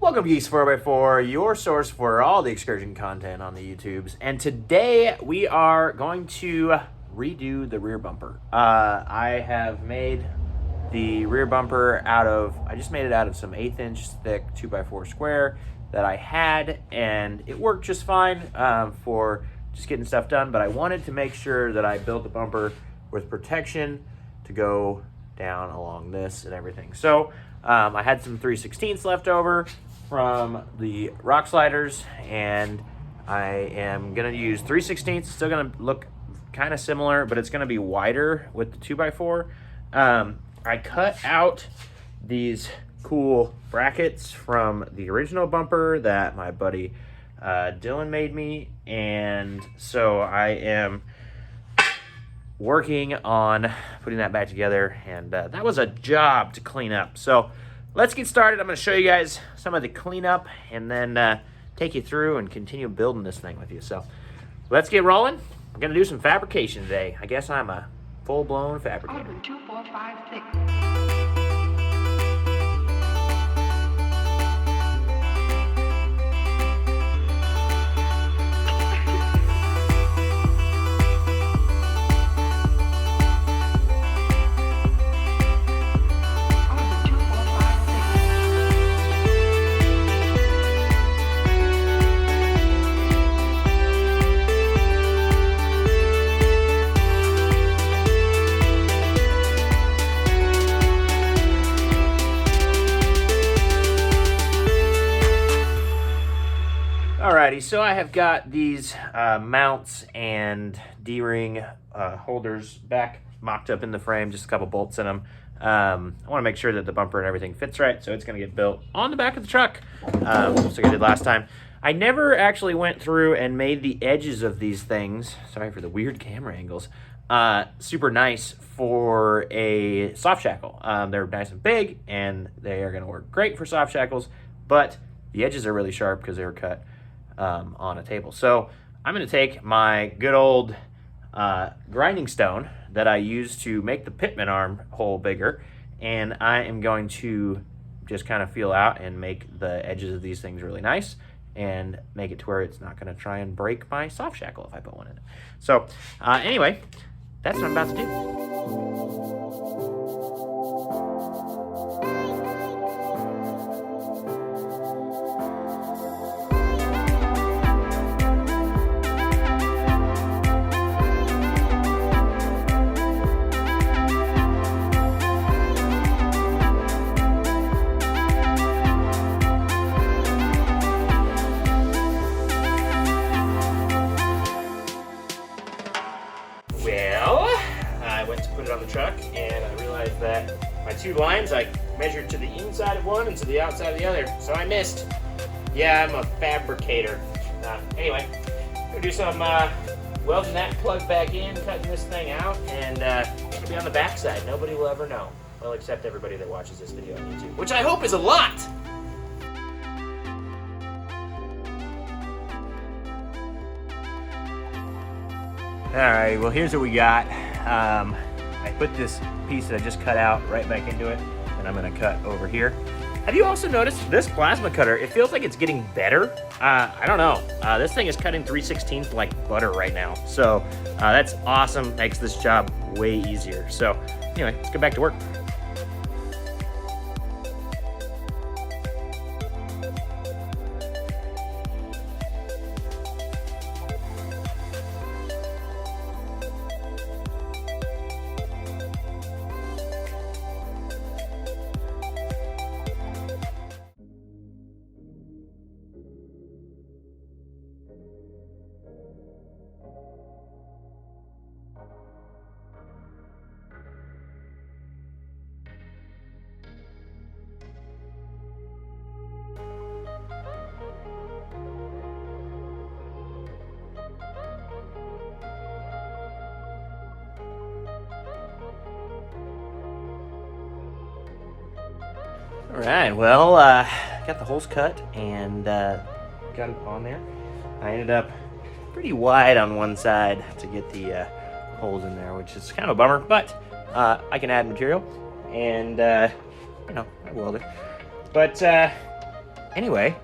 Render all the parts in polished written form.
Welcome to Geeks 4x4, your source for all the Excursion content on the YouTubes. And today we are going to redo the rear bumper. I have made the rear bumper I just made it out of some 1/8 inch thick 2x4 square that I had, and it worked just fine for just getting stuff done. But I wanted to make sure that I built the bumper with protection to go down along this and everything. So I had some 3/16 left over from the rock sliders, and I am gonna use 3/16. Still gonna look kind of similar, but it's gonna be wider with the 2x4. I cut out these cool brackets from the original bumper that my buddy Dylan made me, and so I am working on putting that back together, and that was a job to clean up. So let's get started. I'm going to show you guys some of the cleanup and then take you through and continue building this thing with you. So let's get rolling. I'm going to do some fabrication today. I guess I'm a full-blown fabricator. 2, 4, 5, 6. Alrighty, so I have got these mounts and D-ring holders back mocked up in the frame, just a couple bolts in them. I want to make sure that the bumper and everything fits right, so it's going to get built on the back of the truck, just like I did last time. I never actually went through and made the edges of these things, sorry for the weird camera angles, super nice for a soft shackle. They're nice and big, and they are going to work great for soft shackles, but the edges are really sharp because they were cut on a table. So I'm going to take my good old grinding stone that I used to make the pitman arm hole bigger, and I am going to just kind of feel out and make the edges of these things really nice and make it to where it's not going to try and break my soft shackle if I put one in it. So anyway, that's what I'm about to do. Well, I went to put it on the truck, and I realized that my two lines, I measured to the inside of one and to the outside of the other, so I missed. Yeah, I'm a fabricator. Anyway, I'm gonna do some welding that plug back in, cutting this thing out, and it'll be on the back side. Nobody will ever know. Well, except everybody that watches this video on YouTube, which I hope is a lot. Alright, well here's what we got. I put this piece that I just cut out right back into it, and I'm going to cut over here. Have you also noticed this plasma cutter? It feels like it's getting better. I don't know. This thing is cutting 3/16 like butter right now. So that's awesome. Makes this job way easier. So anyway, let's get back to work. All right, well, got the holes cut and got it on there. I ended up pretty wide on one side to get the holes in there, which is kind of a bummer, but I can add material and, you know, I weld it. But anyway,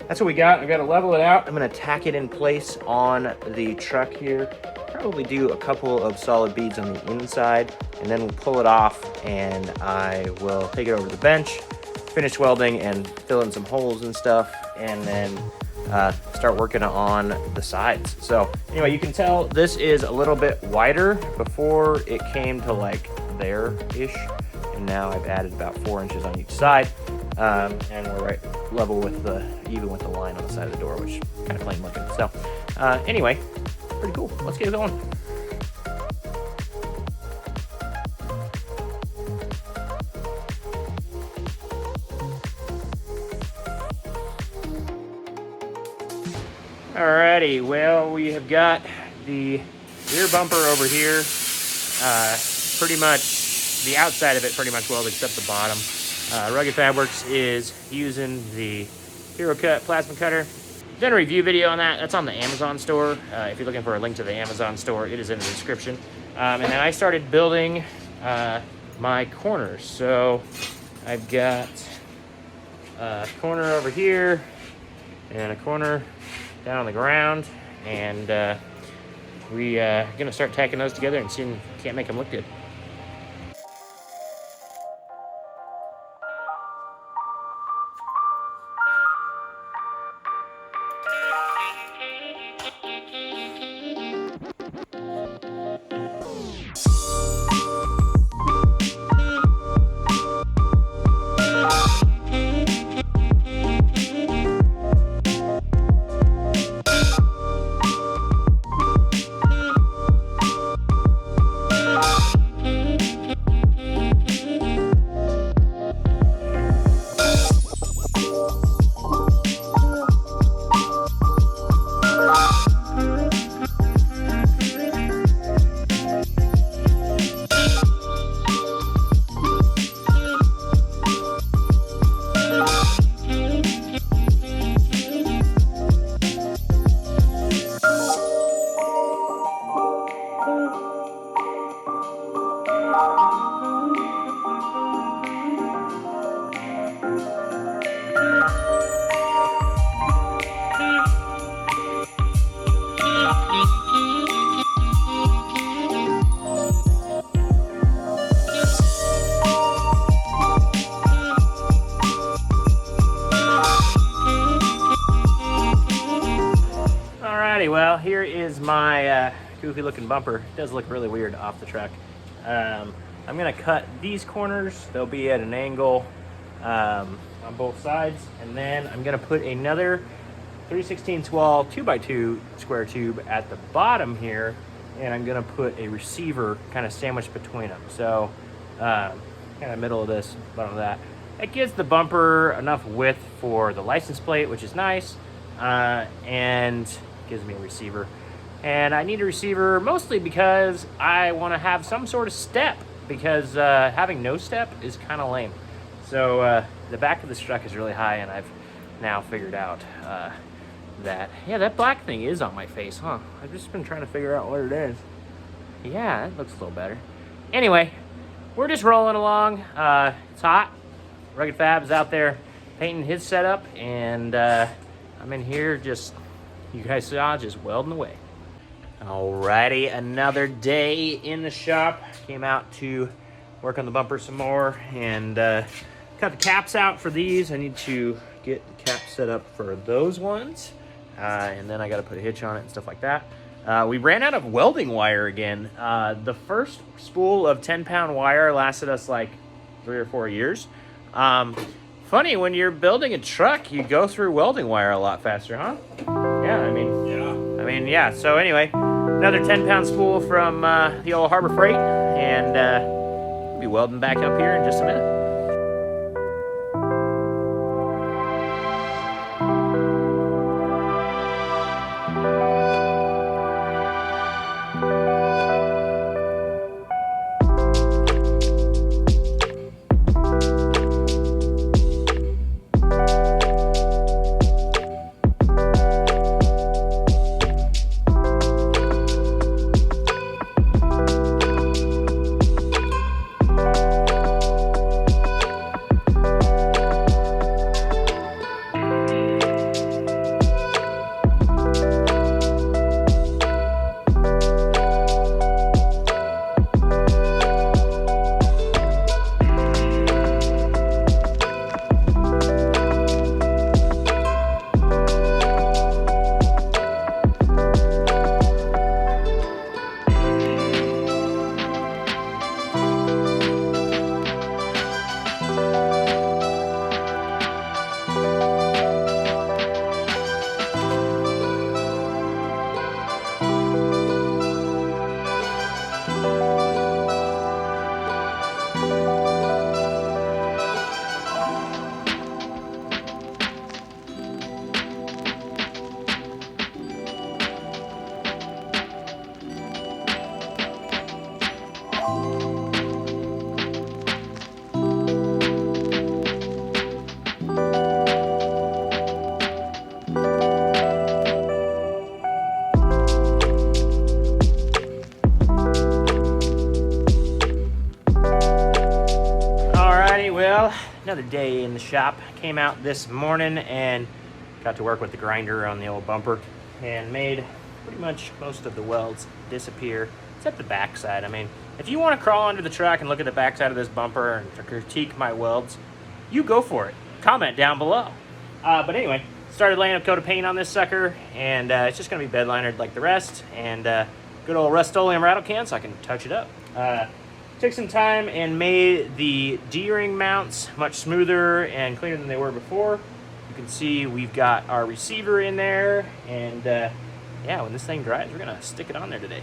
that's what we got. I've got to level it out. I'm gonna tack it in place on the truck here. Probably do a couple of solid beads on the inside, and then we'll pull it off, and I will take it over to the bench, finish welding and fill in some holes and stuff, and then start working on the sides. So anyway, you can tell this is a little bit wider. Before it came to like there-ish, and now I've added about 4 inches on each side, and we're right level with even with the line on the side of the door, which is kind of plain looking. So anyway, pretty cool. Let's get it going. Alrighty, well, we have got the rear bumper over here. Pretty much the outside of it pretty much welded except the bottom. Rugged Fabworks is using the Hero Cut plasma cutter. Done a review video on that. That's on the Amazon store. If you're looking for a link to the Amazon store, it is in the description. And then I started building my corners. So I've got a corner over here and a corner down on the ground, and we're gonna start tacking those together and see if we can't make them look good. Well, here is my goofy looking bumper. It does look really weird off the truck. I'm gonna cut these corners. They'll be at an angle on both sides, and then I'm gonna put another 3/16 wall 2x2 square tube at the bottom here, and I'm gonna put a receiver kind of sandwiched between them. So kind of middle of this, bottom of that. It gives the bumper enough width for the license plate, which is nice, and gives me a receiver. And I need a receiver mostly because I want to have some sort of step, because having no step is kind of lame. So the back of this truck is really high, and I've now figured out that, yeah, that black thing is on my face, huh? I've just been trying to figure out what it is. Yeah, that looks a little better. Anyway, we're just rolling along. It's hot. Rugged Fab is out there painting his setup, and I'm in here just, you guys saw, just welding away. Alrighty, another day in the shop. Came out to work on the bumper some more, and cut the caps out for these. I need to get the cap set up for those ones, and then I got to put a hitch on it and stuff like that. We ran out of welding wire again. The first spool of 10-pound wire lasted us like 3 or 4 years. Funny, when you're building a truck, you go through welding wire a lot faster, huh? Yeah, I mean, yeah. So anyway, another 10-pound spool from the old Harbor Freight, and we'll be welding back up here in just a minute. Another day in the shop. Came out this morning and got to work with the grinder on the old bumper and made pretty much most of the welds disappear, except the backside. I mean, if you want to crawl under the truck and look at the backside of this bumper and to critique my welds, you go for it. Comment down below. But anyway, started laying a coat of paint on this sucker, and it's just going to be bed linered like the rest, and good old Rust-Oleum rattle can so I can touch it up. Took some time and made the D-ring mounts much smoother and cleaner than they were before. You can see we've got our receiver in there, and yeah, when this thing dries, we're gonna stick it on there today.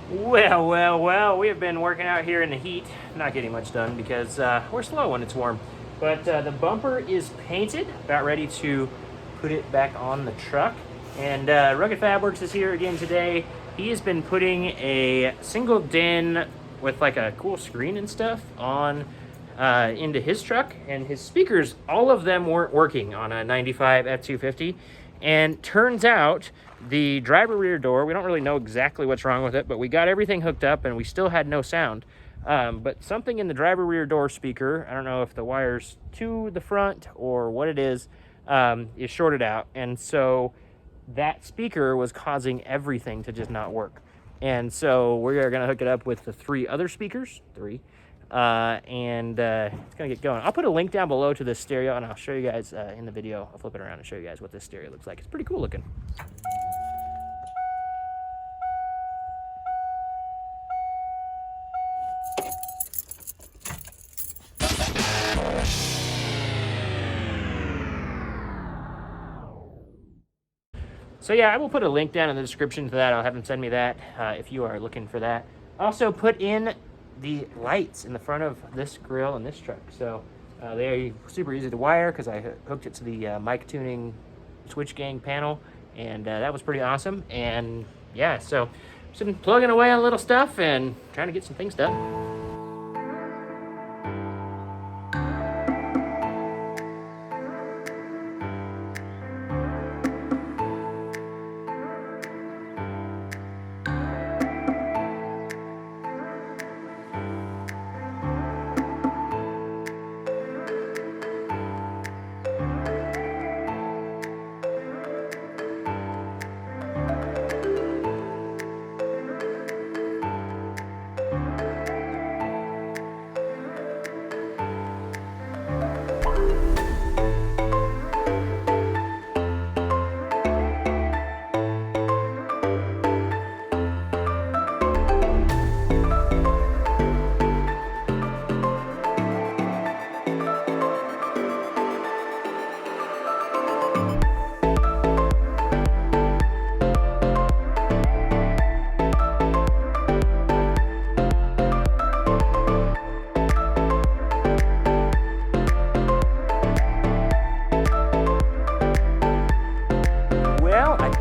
Well, we have been working out here in the heat, not getting much done because we're slow when it's warm. But the bumper is painted, about ready to put it back on the truck. And Rugged Fabworks is here again today. He has been putting a single den with like a cool screen and stuff on into his truck, and his speakers, all of them weren't working on a 95 F250. And turns out the driver rear door, we don't really know exactly what's wrong with it, but we got everything hooked up and we still had no sound. But something in the driver rear door speaker, I don't know if the wire's to the front or what it is shorted out. And so that speaker was causing everything to just not work. And so we are going to hook it up with the 3 other speakers, and it's going to get going. I'll put a link down below to this stereo, and I'll show you guys in the video. I'll flip it around and show you guys what this stereo looks like. It's pretty cool looking. So yeah, I will put a link down in the description to that. I'll have them send me that if you are looking for that. Also put in the lights in the front of this grill and this truck. So they're super easy to wire because I hooked it to the mic tuning switch gang panel, and that was pretty awesome. And yeah, so I've been plugging away on little stuff and trying to get some things done.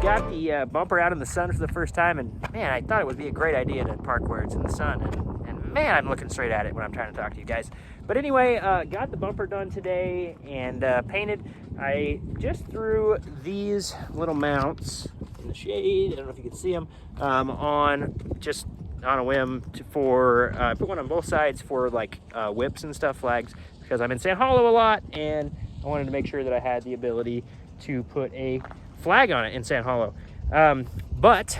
Got the bumper out in the sun for the first time, and man, I thought it would be a great idea to park where it's in the sun, and man, I'm looking straight at it when I'm trying to talk to you guys. But anyway, got the bumper done today and painted. I just threw these little mounts in the shade, I don't know if you can see them, on a whim for put one on both sides for like whips and stuff, flags, because I'm in Sand Hollow a lot, and I wanted to make sure that I had the ability to put a flag on it in Sand Hollow. But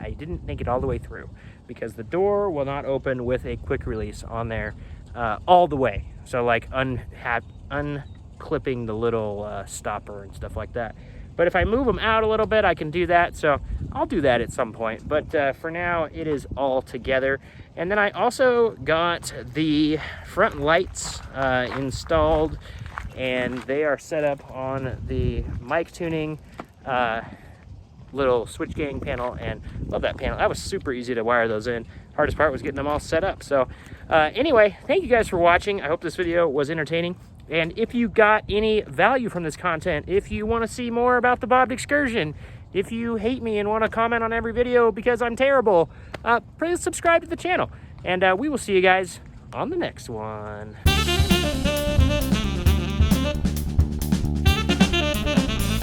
I didn't think it all the way through because the door will not open with a quick release on there all the way. So like unclipping the little stopper and stuff like that. But if I move them out a little bit, I can do that. So I'll do that at some point. But for now, it is all together. And then I also got the front lights installed, and they are set up on the mic tuning little switch gang panel, and love that panel. That was super easy to wire those in. Hardest part was getting them all set up. So anyway, thank you guys for watching. I hope this video was entertaining. And if you got any value from this content, if you want to see more about the Bobbed Excursion, if you hate me and want to comment on every video because I'm terrible, please subscribe to the channel. And we will see you guys on the next one.